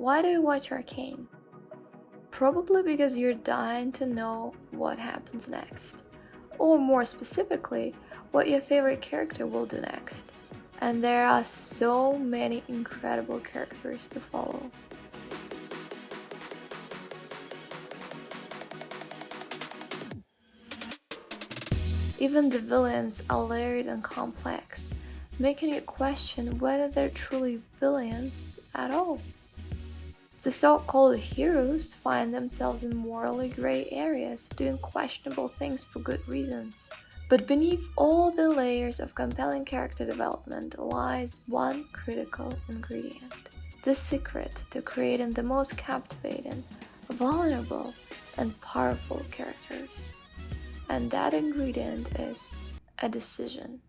Why do you watch Arcane? Probably because you're dying to know what happens next. Or more specifically, what your favorite character will do next. And there are so many incredible characters to follow. Even the villains are layered and complex, making you question whether they're truly villains at all. The so-called heroes find themselves in morally gray areas, doing questionable things for good reasons. But beneath all the layers of compelling character development lies one critical ingredient: the secret to creating the most captivating, vulnerable, and powerful characters. And that ingredient is a decision.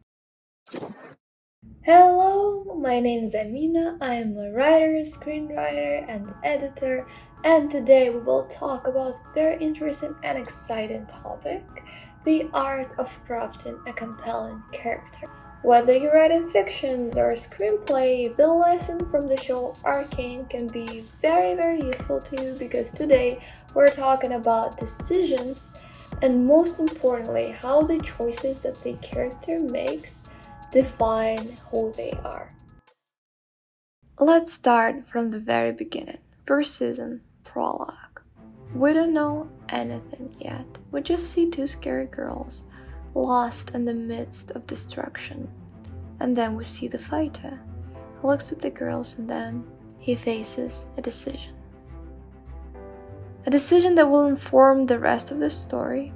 Hello, my name is Amina. I am a writer, screenwriter, and editor, and today we will talk about a very interesting and exciting topic: the art of crafting a compelling character. Whether you're writing fictions or a screenplay, the lesson from the show Arcane can be very useful to you, because today we're talking about decisions and, most importantly, how the choices that the character makes define who they are. Let's start from the very beginning. First season, prologue. We don't know anything yet. We just see two scary girls lost in the midst of destruction. And then we see the fighter. He looks at the girls and then he faces a decision. A decision that will inform the rest of the story.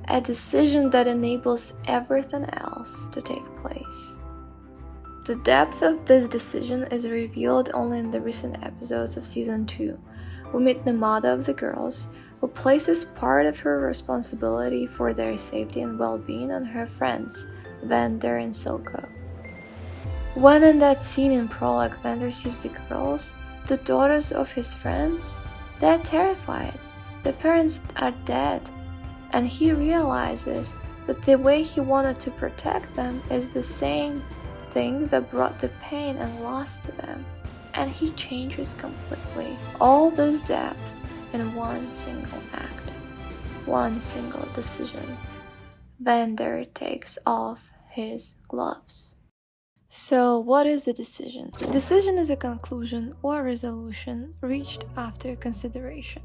A decision that enables everything else to take place. The depth of this decision is revealed only in the recent episodes of Season 2. We meet the mother of the girls, who places part of her responsibility for their safety and well-being on her friends, Vander and Silco. When in that scene in prologue, Vander sees the girls, the daughters of his friends, they're terrified. Their parents are dead. And he realizes that the way he wanted to protect them is the same thing that brought the pain and loss to them. And he changes completely. All this depth in one single act, one single decision. Vander takes off his gloves. So what is a decision? A decision is a conclusion or resolution reached after consideration.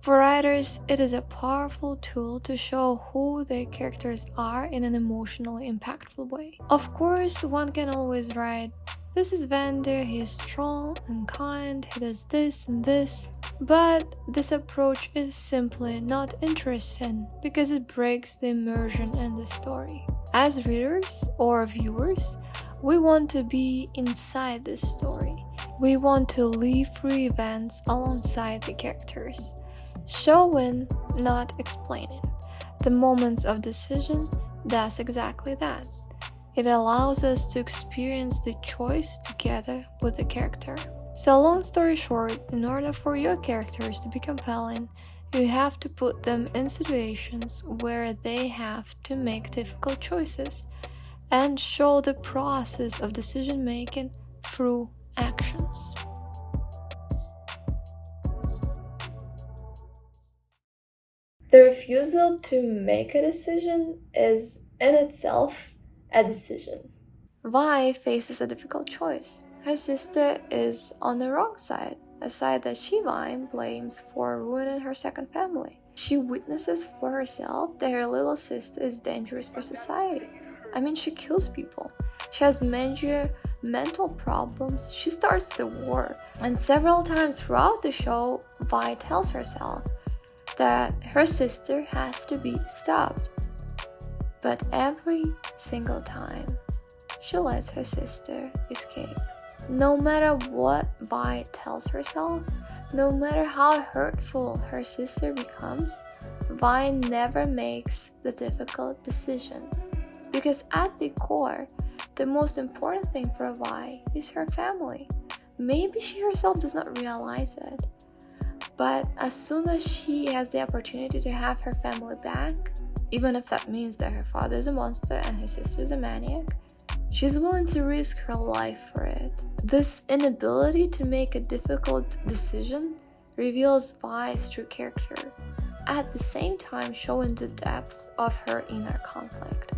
For writers, it is a powerful tool to show who their characters are in an emotionally impactful way. Of course, one can always write, "This is Vander, he is strong and kind, he does this and this," but this approach is simply not interesting because it breaks the immersion in the story. As readers or viewers, we want to be inside this story. We want to live through events alongside the characters. Showing, not explaining. The moments of decision does exactly that. It allows us to experience the choice together with the character. So long story short, in order for your characters to be compelling, you have to put them in situations where they have to make difficult choices and show the process of decision making through actions. The refusal to make a decision is in itself a decision. Vi faces a difficult choice. Her sister is on the wrong side, a side that she, Vi, blames for ruining her second family. She witnesses for herself that her little sister is dangerous for society. I mean, she kills people. She has major mental problems. She starts the war. And several times throughout the show, Vi tells herself that her sister has to be stopped. But every single time, she lets her sister escape. No matter what Vi tells herself, no matter how hurtful her sister becomes, Vi never makes the difficult decision. Because at the core, the most important thing for Vi is her family. Maybe she herself does not realize it. But as soon as she has the opportunity to have her family back, even if that means that her father is a monster and her sister is a maniac, She's willing to risk her life for it. This inability to make a difficult decision reveals Vi's true character, at the same time showing the depth of her inner conflict.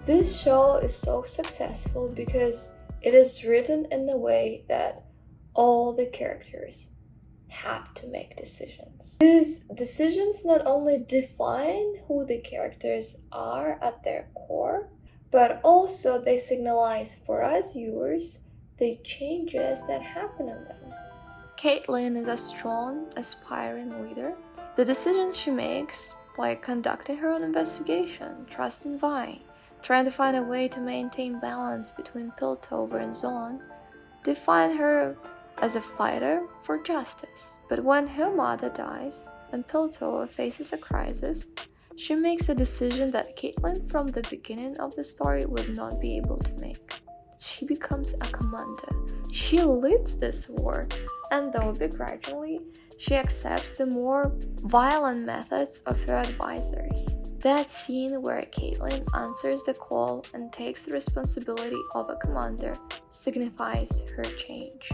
This show is so successful because it is written in a way that all the characters have to make decisions. These decisions not only define who the characters are at their core, but also they signalize for us viewers the changes that happen in them. Caitlin is a strong, aspiring leader. The decisions she makes, like conducting her own investigation, trusting Vi, trying to find a way to maintain balance between Piltover and Zon, define her as a fighter for justice. But when her mother dies and Piltover faces a crisis, she makes a decision that Caitlin from the beginning of the story would not be able to make. She becomes a commander. She leads this war, and though begrudgingly, she accepts the more violent methods of her advisors. That scene where Caitlin answers the call and takes the responsibility of a commander signifies her change.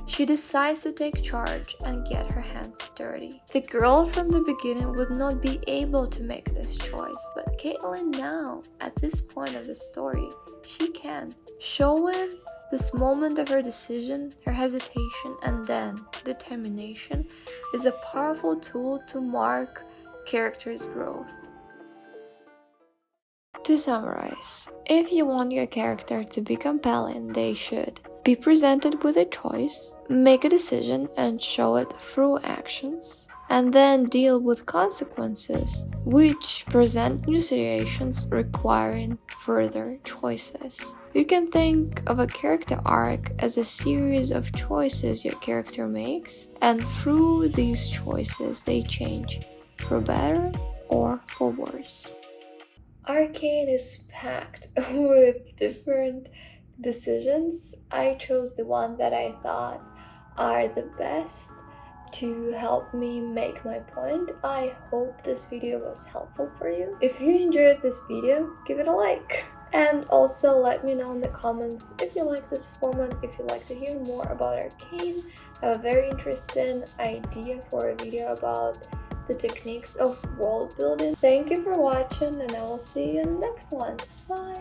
She decides to take charge and get her hands dirty. The girl from the beginning would not be able to make this choice, but Caitlin now, at this point of the story, she can. Showing this moment of her decision, her hesitation, and then determination is a powerful tool to mark characters' growth. To summarize, if you want your character to be compelling, they should be presented with a choice, make a decision and show it through actions, and then deal with consequences, which present new situations requiring further choices. You can think of a character arc as a series of choices your character makes, and through these choices they change, for better or for worse. Arcane is packed with different decisions. I chose the one that I thought are the best to help me make my point. I hope this video was helpful for you. If you enjoyed this video, give it a like. And also let me know in the comments if you like this format, if you'd like to hear more about Arcane. I have a very interesting idea for a video about the techniques of world building. Thank you for watching, and I will see you in the next one. Bye!